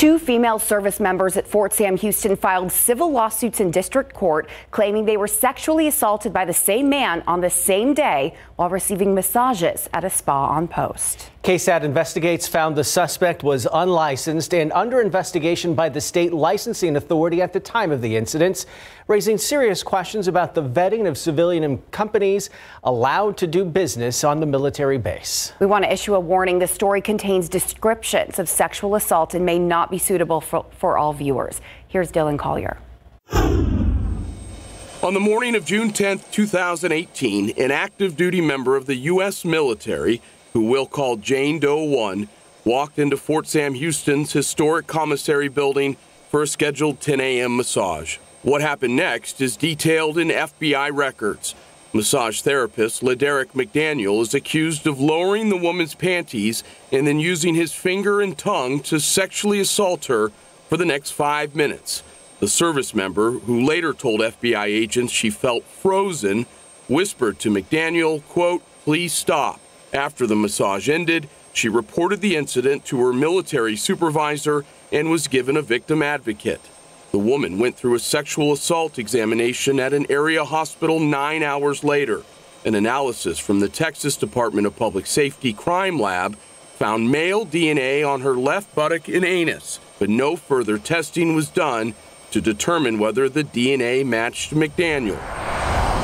Two female service members at Fort Sam Houston filed civil lawsuits in district court claiming they were sexually assaulted by the same man on the same day while receiving massages at a spa on Post. KSAT Investigates found the suspect was unlicensed and under investigation by the state licensing authority at the time of the incidents, raising serious questions about the vetting of civilian companies allowed to do business on the military base. We want to issue a warning. The story contains descriptions of sexual assault and may not be suitable for all viewers. Here's Dylan Collier. On the morning of June 10, 2018, an active duty member of the U.S. military, who we'll call Jane Doe 1, walked into Fort Sam Houston's historic commissary building for a scheduled 10 a.m. massage. What happened next is detailed in FBI records. Massage therapist LaDerrick McDaniel is accused of lowering the woman's panties and then using his finger and tongue to sexually assault her for the next 5 minutes. The service member, who later told FBI agents she felt frozen, whispered to McDaniel, quote, "Please stop." After the massage ended, she reported the incident to her military supervisor and was given a victim advocate. The woman went through a sexual assault examination at an area hospital 9 hours later. An analysis from the Texas Department of Public Safety Crime Lab found male DNA on her left buttock and anus, but no further testing was done to determine whether the DNA matched McDaniel.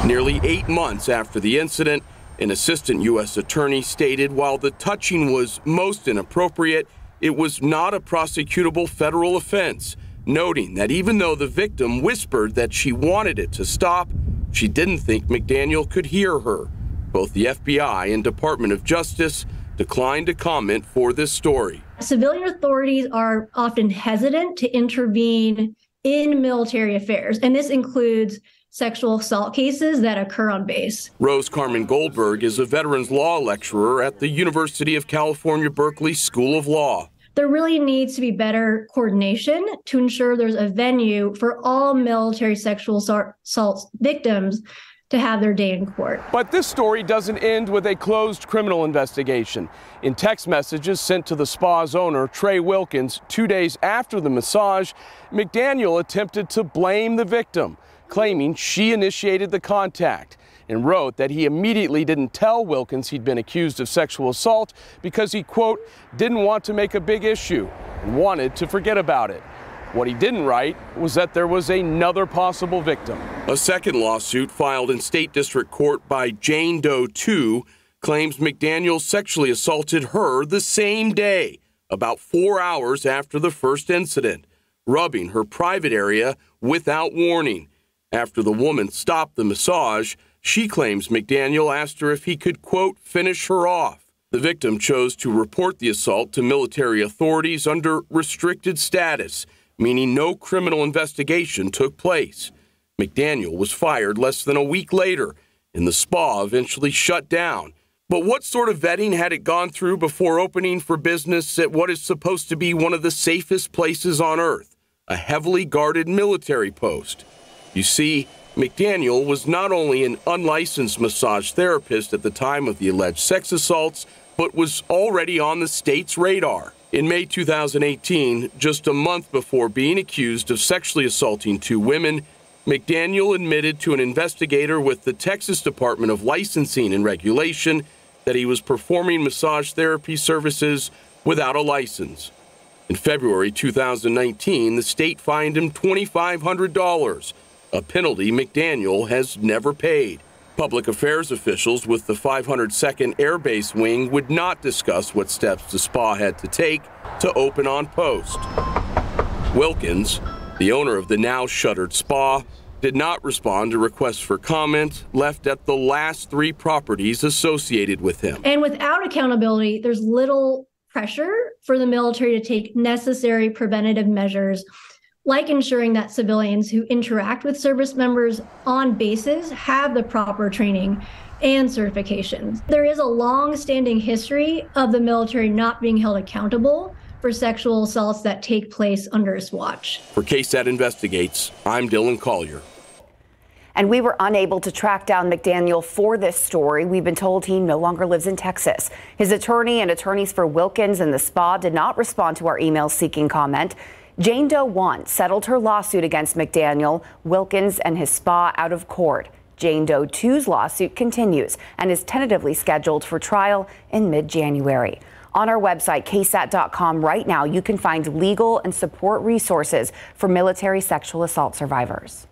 Nearly 8 months after the incident, an assistant U.S. attorney stated while the touching was most inappropriate, it was not a prosecutable federal offense, noting that even though the victim whispered that she wanted it to stop, she didn't think McDaniel could hear her. Both the FBI and Department of Justice declined to comment for this story. Civilian authorities are often hesitant to intervene in military affairs, and this includes sexual assault cases that occur on base. Rose Carmen Goldberg is a veterans law lecturer at the University of California, Berkeley School of Law. There really needs to be better coordination to ensure there's a venue for all military sexual assault victims to have their day in court. But this story doesn't end with a closed criminal investigation. In text messages sent to the spa's owner, Trey Wilkins, 2 days after the massage, McDaniel attempted to blame the victim, claiming she initiated the contact, and wrote that he immediately didn't tell Wilkins he'd been accused of sexual assault because he, quote, didn't want to make a big issue and wanted to forget about it. What he didn't write was that there was another possible victim. A second lawsuit filed in state district court by Jane Doe 2 claims McDaniel sexually assaulted her the same day, about 4 hours after the first incident, rubbing her private area without warning. After the woman stopped the massage, she claims McDaniel asked her if he could, quote, finish her off. The victim chose to report the assault to military authorities under restricted status, meaning no criminal investigation took place. McDaniel was fired less than a week later, and the spa eventually shut down. But what sort of vetting had it gone through before opening for business at what is supposed to be one of the safest places on earth, a heavily guarded military post? You see, McDaniel was not only an unlicensed massage therapist at the time of the alleged sex assaults, but was already on the state's radar. In May 2018, just a month before being accused of sexually assaulting 2 women, McDaniel admitted to an investigator with the Texas Department of Licensing and Regulation that he was performing massage therapy services without a license. In February 2019, the state fined him $2,500, a penalty McDaniel has never paid. Public affairs officials with the 502nd Air Base Wing would not discuss what steps the spa had to take to open on post. Wilkins, the owner of the now shuttered spa, did not respond to requests for comment left at the last 3 properties associated with him. And without accountability, there's little pressure for the military to take necessary preventative measures, like ensuring that civilians who interact with service members on bases have the proper training and certifications. There is a long-standing history of the military not being held accountable for sexual assaults that take place under its watch. For KSAT Investigates, I'm Dylan Collier. And we were unable to track down McDaniel for this story. We've been told he no longer lives in Texas. His attorney and attorneys for Wilkins and the spa did not respond to our emails seeking comment. Jane Doe 1 settled her lawsuit against McDaniel, Wilkins, and his spa out of court. Jane Doe 2's lawsuit continues and is tentatively scheduled for trial in mid-January. On our website, ksat.com, right now, you can find legal and support resources for military sexual assault survivors.